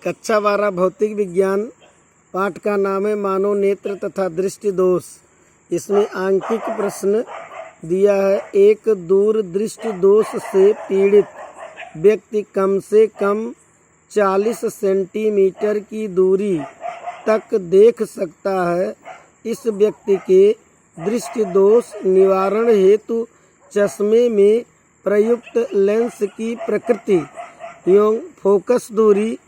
कक्षा 12 भौतिक विज्ञान पाठ का नाम है मानव नेत्र तथा दृष्टि दोष। इसमें आंकिक प्रश्न दिया है। एक दूर दृष्टि दोष से पीड़ित व्यक्ति कम से कम 40 सेंटीमीटर की दूरी तक देख सकता है। इस व्यक्ति के दृष्टि दोष निवारण हेतु चश्मे में प्रयुक्त लेंस की प्रकृति एवं फोकस दूरी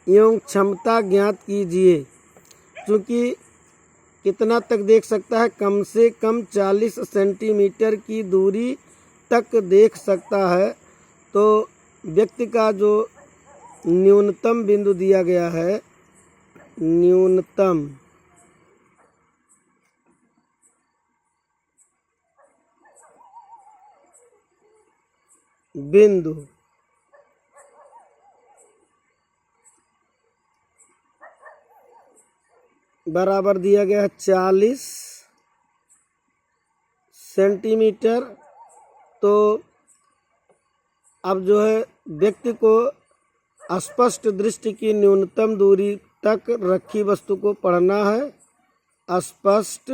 एवं क्षमता ज्ञात कीजिए। चूँकि कितना तक देख सकता है, कम से कम 40 सेंटीमीटर की दूरी तक देख सकता है। तो व्यक्ति का जो न्यूनतम बिंदु दिया गया है, न्यूनतम बिंदु बराबर दिया गया है 40 सेंटीमीटर। तो अब जो है व्यक्ति को स्पष्ट दृष्टि की न्यूनतम दूरी तक रखी वस्तु को पढ़ना है। स्पष्ट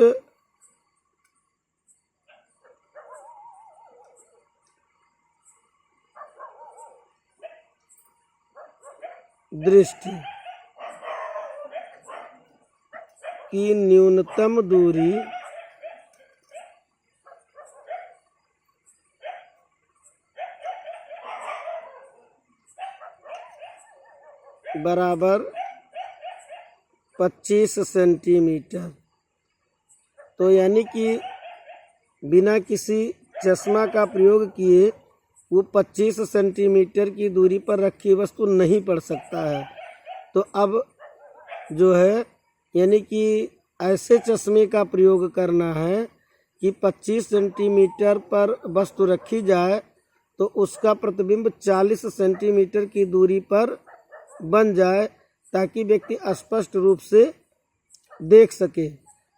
दृष्टि की न्यूनतम दूरी बराबर 25 सेंटीमीटर। तो यानी कि बिना किसी चश्मा का प्रयोग किए वो 25 सेंटीमीटर की दूरी पर रखी वस्तु नहीं पढ़ सकता है। तो अब जो है यानी कि ऐसे चश्मे का प्रयोग करना है कि 25 सेंटीमीटर पर वस्तु रखी जाए तो उसका प्रतिबिंब 40 सेंटीमीटर की दूरी पर बन जाए, ताकि व्यक्ति स्पष्ट रूप से देख सके।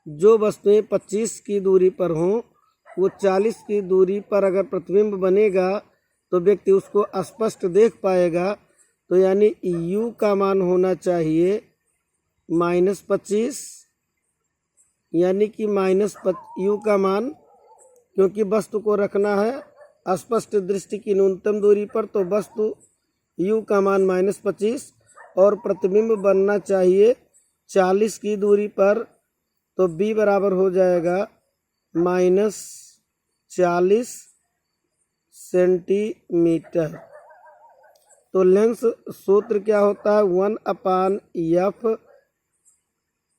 जो वस्तुएं 25 की दूरी पर हों, वो 40 की दूरी पर अगर प्रतिबिंब बनेगा तो व्यक्ति उसको स्पष्ट देख पाएगा। तो यानी u का मान होना चाहिए -25, यानी कि u का मान, क्योंकि वस्तु को रखना है स्पष्ट दृष्टि की न्यूनतम दूरी पर, तो वस्तु u का मान -25 और प्रतिबिंब बनना चाहिए 40 की दूरी पर। तो b बराबर हो जाएगा -40 सेंटीमीटर। तो लेंस सूत्र क्या होता है? 1/f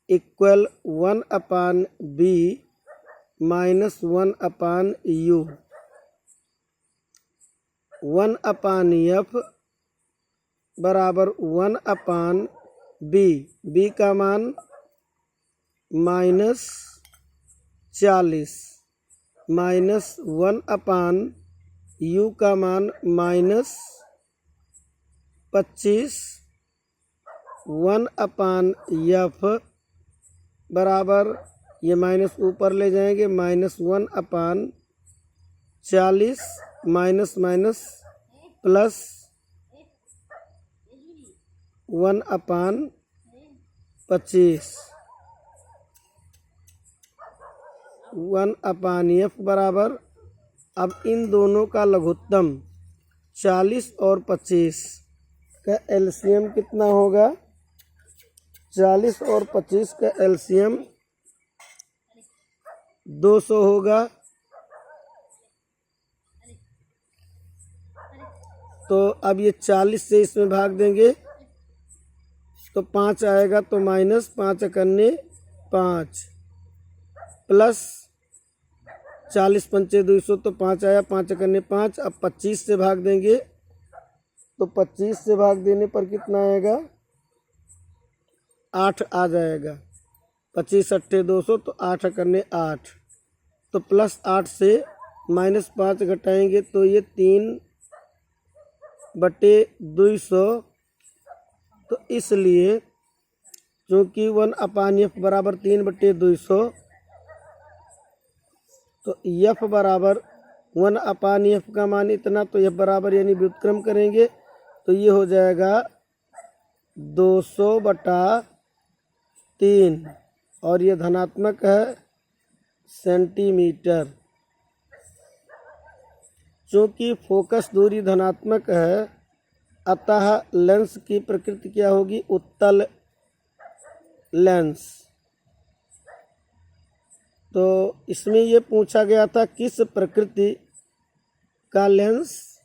= 1/b -1/u। 1/f बराबर 1/b, b का मान -40 -1/u का मान -25। 1/f बराबर, ये माइनस ऊपर ले जाएंगे, -1/40 माइनस प्लस 1/25। 1/f बराबर, अब इन दोनों का लघुत्तम 40 और 25 का एलसीएम कितना होगा? 40 और 25 का एलसीएम 200 होगा। तो अब ये 40 से इसमें भाग देंगे तो 5 आएगा, तो -5 × 5 प्लस 40 पंचे 200, तो 5 आया, 5 × 5। अब 25 से भाग देंगे तो 25 से भाग देने पर कितना आएगा? 8 आ जाएगा। 25 × 8 200, तो 8 × 8, तो +8 से -5 घटाएंगे तो ये 3/200। तो इसलिए चूँकि 1/f बराबर 3/200, तो f बराबर 1/f का मान इतना, तो f बराबर यानी व्युत्क्रम करेंगे तो ये हो जाएगा 200/3 और ये धनात्मक है सेंटीमीटर। चूँकि फोकस दूरी धनात्मक है अतः लेंस की प्रकृति क्या होगी, उत्तल लेंस। तो इसमें ये पूछा गया था किस प्रकृति का लेंस,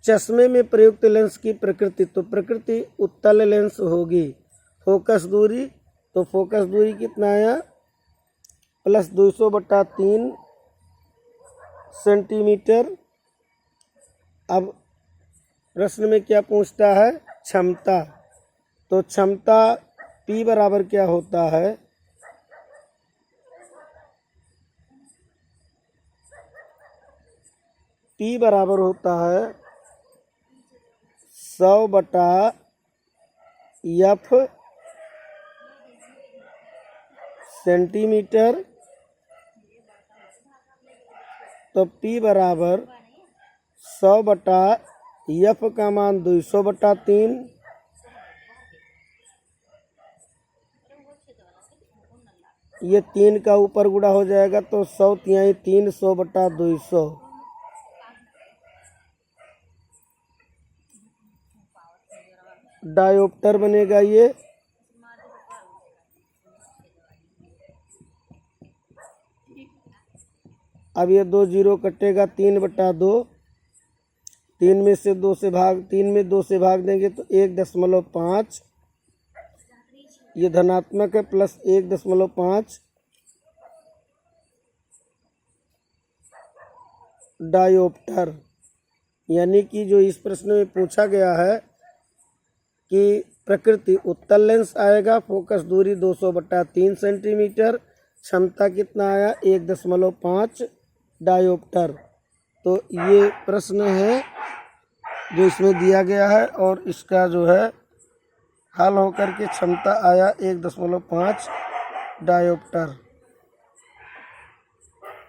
चश्मे में प्रयुक्त लेंस की प्रकृति, तो प्रकृति उत्तल लेंस होगी। फोकस दूरी, तो फोकस दूरी कितना आया, प्लस 200/3 सेंटीमीटर। अब प्रश्न में क्या पूछता है, क्षमता। तो क्षमता P बराबर क्या होता है, P बराबर होता है 100/F सेंटीमीटर। तो P बराबर 100/F का मान 200/3, ये 3 का ऊपर गुणा हो जाएगा तो 100 तिहाई 3, 100/200। डायोप्टर बनेगा ये। अब ये 2 जीरो कटेगा, 3/2, 3 में 2 से भाग देंगे तो 1.5, ये धनात्मक है, प्लस 1.5 डायोप्टर। यानी कि जो इस प्रश्न में पूछा गया है कि प्रकृति उत्तल लेंस आएगा, फोकस दूरी 200/3 सेंटीमीटर, क्षमता कितना आया 1.5 डायोप्टर। तो ये प्रश्न है जो इसमें दिया गया है और इसका जो है हल होकर के क्षमता आया 1.5 डायोप्टर।